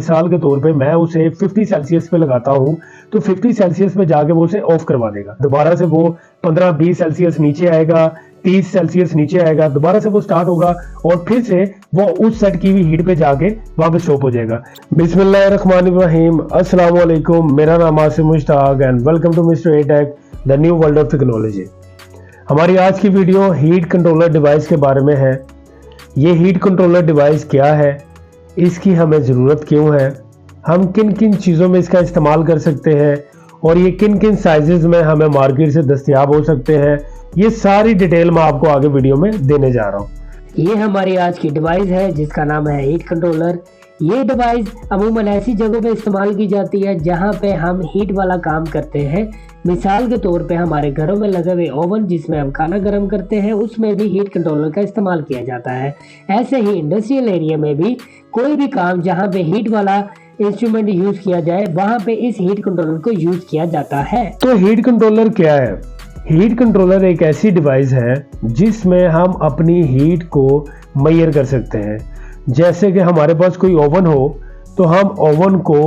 मिसाल के तौर पे मैं उसे 50 सेल्सियस पे लगाता हूँ तो 50 सेल्सियस पे जाके वो उसे ऑफ करवा देगा। दोबारा से वो 15-20 सेल्सियस नीचे आएगा, 30 सेल्सियस नीचे आएगा, दोबारा से वो स्टार्ट होगा और फिर से वो उस सेट की हुई हीट पे जाके वापस स्टॉप हो जाएगा। बिस्मिल्लाहिर्रहमानिर्रहीम, अस्सलाम वालेकुम। मेरा नाम Asim Mushtaq and welcome to mister A tech, the new world of technology. हमारी आज की वीडियो हीट कंट्रोलर डिवाइस के बारे में है। ये हीट कंट्रोलर डिवाइस क्या है, इसकी हमें ज़रूरत क्यों है, हम किन किन चीज़ों में इसका इस्तेमाल कर सकते हैं और ये किन किन साइजेस में हमें मार्केट से दस्तयाब हो सकते हैं, ये सारी डिटेल मैं आपको आगे वीडियो में देने जा रहा हूँ। ये हमारी आज की डिवाइस है जिसका नाम है हीट कंट्रोलर। ये डिवाइस अमूमन ऐसी जगहों पे इस्तेमाल की जाती है जहाँ पे हम हीट वाला काम करते हैं। मिसाल के तौर पे हमारे घरों में लगे हुए ओवन जिसमें हम खाना गर्म करते हैं, उसमें भी हीट कंट्रोलर का इस्तेमाल किया जाता है। ऐसे ही इंडस्ट्रियल एरिया में भी कोई भी काम जहाँ पे हीट वाला इंस्ट्रूमेंट यूज किया जाए वहाँ पे इस हीट कंट्रोलर को यूज किया जाता है। तो हीट कंट्रोलर क्या है? हीट कंट्रोलर एक ऐसी डिवाइस है जिसमें हम अपनी हीट को मेजर कर सकते हैं। जैसे कि हमारे पास कोई ओवन हो तो हम ओवन को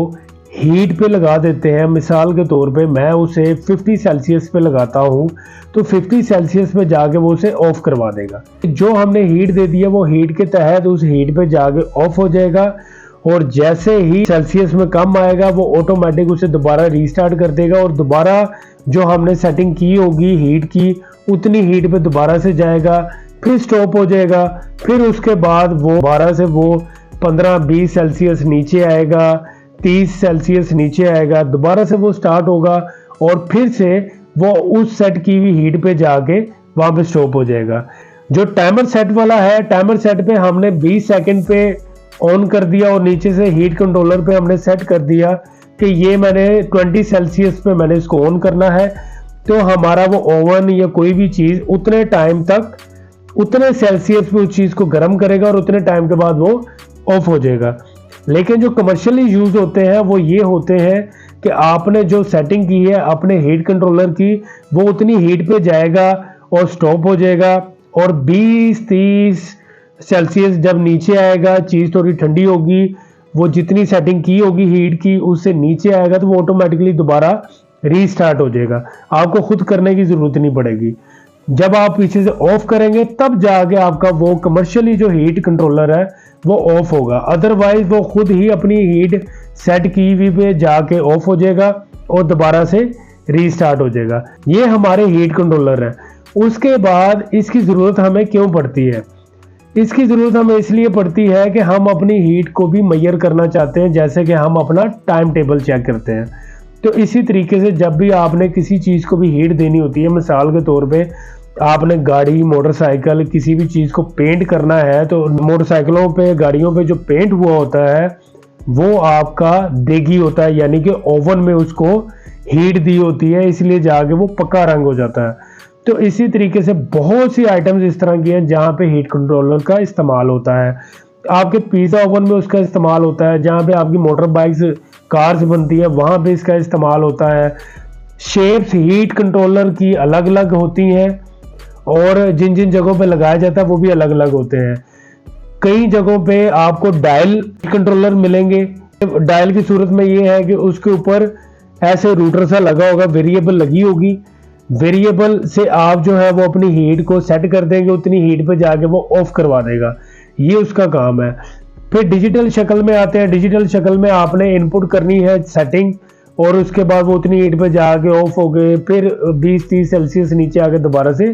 हीट पे लगा देते हैं। मिसाल के तौर पे मैं उसे 50 सेल्सियस पे लगाता हूँ तो 50 सेल्सियस पे जाके वो उसे ऑफ करवा देगा। जो हमने हीट दे दी है वो हीट के तहत उस हीट पे जाके ऑफ हो जाएगा और जैसे ही सेल्सियस में कम आएगा वो ऑटोमेटिक उसे दोबारा रीस्टार्ट कर देगा और दोबारा जो हमने सेटिंग की होगी हीट की उतनी हीट पे दोबारा से जाएगा, फिर स्टॉप हो जाएगा। फिर उसके बाद वो दोबारा से वो 15-20 सेल्सियस नीचे आएगा, 30 सेल्सियस नीचे आएगा, दोबारा से वो स्टार्ट होगा और फिर से वो उस सेट की हुई हीट पे जाके वहां पे स्टॉप हो जाएगा। जो टाइमर सेट वाला है, टाइमर सेट पे हमने 20 सेकंड पे ऑन कर दिया और नीचे से हीट कंट्रोलर पे हमने सेट कर दिया कि ये मैंने 20 सेल्सियस पे मैंने इसको ऑन करना है, तो हमारा वो ओवन या कोई भी चीज़ उतने टाइम तक उतने सेल्सियस पे उस चीज़ को गर्म करेगा और उतने टाइम के बाद वो ऑफ हो जाएगा। लेकिन जो कमर्शियली यूज होते हैं वो ये होते हैं कि आपने जो सेटिंग की है अपने हीट कंट्रोलर की वो उतनी हीट पे जाएगा और स्टॉप हो जाएगा और 20-30 सेल्सियस जब नीचे आएगा, चीज़ थोड़ी ठंडी होगी, वो जितनी सेटिंग की होगी हीट की उससे नीचे आएगा तो वो ऑटोमेटिकली दोबारा रीस्टार्ट हो जाएगा। आपको खुद करने की ज़रूरत नहीं पड़ेगी। जब आप पीछे से ऑफ करेंगे तब जाके आपका वो कमर्शियली जो हीट कंट्रोलर है वो ऑफ होगा, अदरवाइज वो खुद ही अपनी हीट सेट की हुई पे जाके ऑफ हो जाएगा और दोबारा से रीस्टार्ट हो जाएगा। ये हमारे हीट कंट्रोलर है। उसके बाद इसकी ज़रूरत हमें क्यों पड़ती है? इसकी ज़रूरत हमें इसलिए पड़ती है कि हम अपनी हीट को भी मेजर करना चाहते हैं, जैसे कि हम अपना टाइम टेबल चेक करते हैं। तो इसी तरीके से जब भी आपने किसी चीज़ को भी हीट देनी होती है, मिसाल के तौर पे आपने गाड़ी, मोटरसाइकिल, किसी भी चीज़ को पेंट करना है तो मोटरसाइकिलों पे, गाड़ियों पे जो पेंट हुआ होता है वो आपका देगी होता है, यानी कि ओवन में उसको हीट दी होती है, इसलिए जाके वो पक्का रंग हो जाता है। तो इसी तरीके से बहुत सी आइटम्स इस तरह की हैं जहाँ पे हीट कंट्रोलर का इस्तेमाल होता है। आपके पिज़्ज़ा ओवन में उसका इस्तेमाल होता है, जहाँ पे आपकी मोटर बाइक्स, कार्स बनती है वहाँ पे इसका इस्तेमाल होता है। शेप्स हीट कंट्रोलर की अलग अलग होती हैं और जिन जिन जगहों पे लगाया जाता है वो भी अलग अलग होते हैं। कई जगहों पे आपको डायल कंट्रोलर मिलेंगे। डायल की सूरत में ये है कि उसके ऊपर ऐसे रूटर सा लगा होगा, वेरिएबल लगी होगी, वेरिएबल से आप जो है वो अपनी हीट को सेट कर देंगे, उतनी हीट पे जाके वो ऑफ करवा देगा। ये उसका काम है। फिर डिजिटल शक्ल में आते हैं। डिजिटल शक्ल में आपने इनपुट करनी है सेटिंग और उसके बाद वो उतनी हीट पे जाके ऑफ हो गए, फिर 20-30 सेल्सियस नीचे आके दोबारा से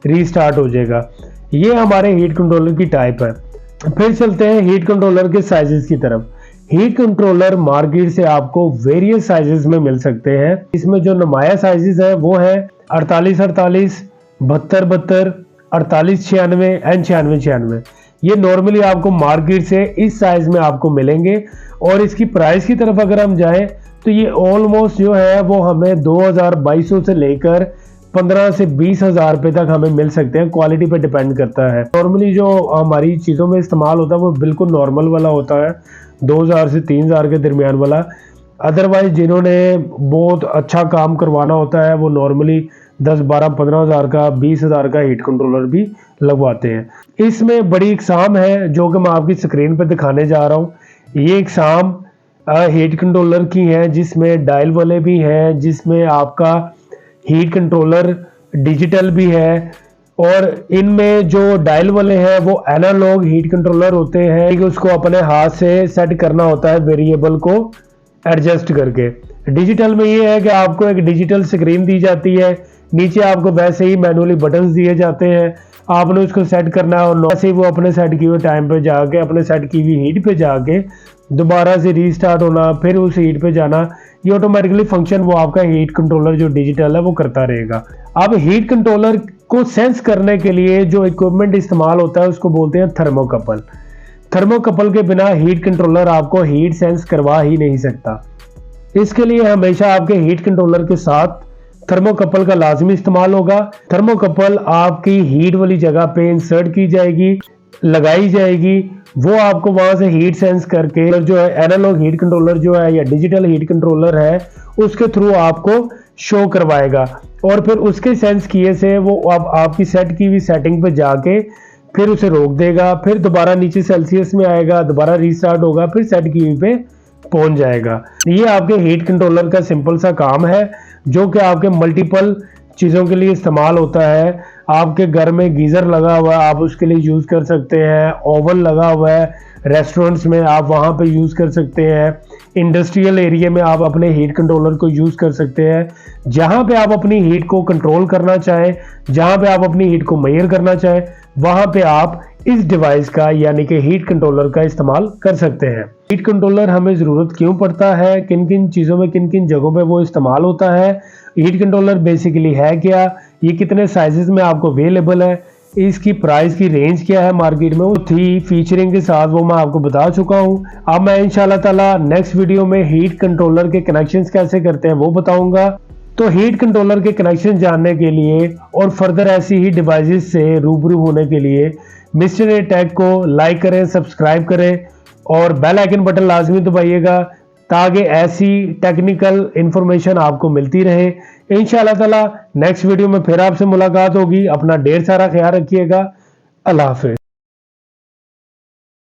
रीस्टार्ट हो जाएगा। ये हमारे हीट कंट्रोलर की टाइप है। फिर चलते हैं हीट कंट्रोलर के साइजेस की तरफ। हीट कंट्रोलर मार्केट से आपको वेरियस साइजेस में मिल सकते हैं। इसमें जो नुमाया साइजेस हैं वो है 48-48, 72-72, 48-96 एंड 96-96। ये नॉर्मली आपको मार्केट से इस साइज में आपको मिलेंगे और इसकी प्राइस की तरफ अगर हम जाएं तो ये ऑलमोस्ट जो है वो हमें 2200 से लेकर 15 से 20 हज़ार रुपये तक हमें मिल सकते हैं। क्वालिटी पे डिपेंड करता है। नॉर्मली जो हमारी चीज़ों में इस्तेमाल होता है वो बिल्कुल नॉर्मल वाला होता है, 2000 से 3000 के दरमियान वाला। अदरवाइज जिन्होंने बहुत अच्छा काम करवाना होता है वो नॉर्मली 10, 12, 15 हज़ार का, 20 हज़ार का हीट कंट्रोलर भी लगवाते हैं। इसमें बड़ी इकसाम है जो कि मैं आपकी स्क्रीन पर दिखाने जा रहा हूँ। ये इकसाम हीट कंट्रोलर की हैं, जिसमें डायल वाले भी हैं, जिसमें आपका हीट कंट्रोलर डिजिटल भी है, और इनमें जो डायल वाले हैं वो एनालॉग हीट कंट्रोलर होते हैं कि उसको अपने हाथ से सेट करना होता है वेरिएबल को एडजस्ट करके। डिजिटल में ये है कि आपको एक डिजिटल स्क्रीन दी जाती है, नीचे आपको वैसे ही मैनुअली बटन्स दिए जाते हैं, आपने उसको सेट करना है और वैसे ही वो अपने सेट किए हुए टाइम पे जाके अपने सेट की हुई हीट पे जाके दोबारा से रीस्टार्ट होना, फिर उस हीट पे जाना, ये ऑटोमेटिकली फंक्शन वो आपका हीट कंट्रोलर जो डिजिटल है वो करता रहेगा। अब हीट कंट्रोलर को सेंस करने के लिए जो इक्विपमेंट इस्तेमाल होता है उसको बोलते हैं थर्मोकपल। थर्मोकपल के बिना हीट कंट्रोलर आपको हीट सेंस करवा ही नहीं सकता। इसके लिए हमेशा आपके हीट कंट्रोलर के साथ थर्मोकपल का लाजमी इस्तेमाल होगा। थर्मोकपल आपकी हीट वाली जगह पे इंसर्ट की जाएगी, लगाई जाएगी, वो आपको वहां से हीट सेंस करके जो है एनालॉग हीट कंट्रोलर जो है या डिजिटल हीट कंट्रोलर है उसके थ्रू आपको शो करवाएगा, और फिर उसके सेंस किए से वो अब आपकी सेट की हुई सेटिंग पे जाके फिर उसे रोक देगा, फिर दोबारा नीचे सेल्सियस में आएगा, दोबारा रीस्टार्ट होगा, फिर सेट की हुई पे पहुंच जाएगा। ये आपके हीट कंट्रोलर का सिंपल सा काम है जो कि आपके मल्टीपल चीज़ों के लिए इस्तेमाल होता है। आपके घर में गीज़र लगा हुआ है, आप उसके लिए यूज़ कर सकते हैं। ओवन लगा हुआ है रेस्टोरेंट्स में, आप वहाँ पे यूज़ कर सकते हैं। इंडस्ट्रियल एरिया में आप अपने हीट कंट्रोलर को यूज़ कर सकते हैं। जहाँ पे आप अपनी हीट को कंट्रोल करना चाहें, जहाँ पे आप अपनी हीट को मेजर करना चाहें, वहाँ पे आप इस डिवाइस का यानी कि हीट कंट्रोलर का इस्तेमाल कर सकते हैं। हीट कंट्रोलर हमें ज़रूरत क्यों पड़ता है, किन किन चीज़ों में किन किन जगहों पे वो इस्तेमाल होता है, हीट कंट्रोलर बेसिकली है क्या, ये कितने साइजेस में आपको अवेलेबल है, इसकी प्राइस की रेंज क्या है मार्केट में, वो थी फीचरिंग के साथ वो मैं आपको बता चुका हूँ। अब मैं इंशाल्लाह ताला नेक्स्ट वीडियो में हीट कंट्रोलर के कनेक्शंस कैसे करते हैं वो बताऊंगा। तो हीट कंट्रोलर के कनेक्शन जानने के लिए और फर्दर ऐसी ही डिवाइसेस से रूबरू होने के लिए मिस्टर ए टेक को लाइक करें, सब्सक्राइब करें और बेल आइकन बटन लाजमी दबाइएगा ताकि ऐसी टेक्निकल इंफॉर्मेशन आपको मिलती रहे। इंशाल्लाह ताला नेक्स्ट वीडियो में फिर आपसे मुलाकात होगी। अपना ढेर सारा ख्याल रखिएगा। अल्लाह हाफिज।